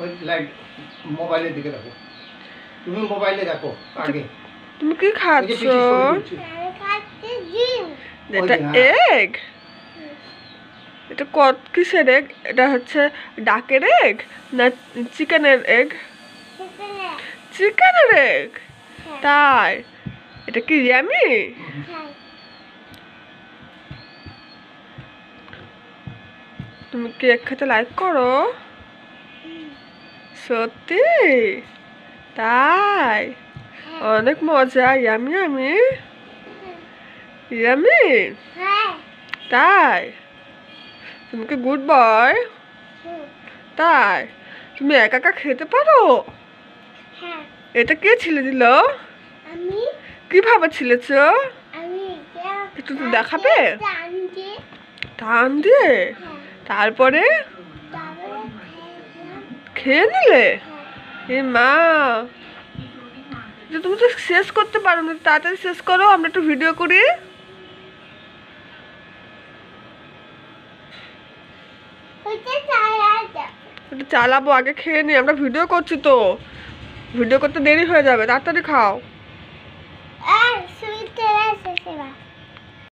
ওই লাইট মোবাইলের দিকে দেখো, তুমি মোবাইলে দেখো আগে। তুমি কি খাচ্ছ? এটা এগ? এটা কিসের এগ? এটা হচ্ছে ডাকের এগ না চিকেনের এগ? চিকেনের এগ? তাই? এটা কি ইয়ামি? তুমি কেক খেতে লাইক করো? সত্যি? তাই? অনেক মজা। Yummy yummy yummy. তাই? তুমি কি গুড বয়? তাই? তুমি একা একা খেতে পারো? এটা কে ছিলে দিল? কিভাবে ছিলেছ? একটু তো দেখাবে? টান দিয়ে? তারপরে খেয়ে নিলে? এ মা, তুমি তো শেষ করতে পারো না, তাড়াতাড়ি শেষ করো, আমরা একটু ভিডিও করি। চালাবো, আগে খেয়ে নি, আমরা ভিডিও করছি তো, ভিডিও করতে দেরি হয়ে যাবে, তাড়াতাড়ি খাও।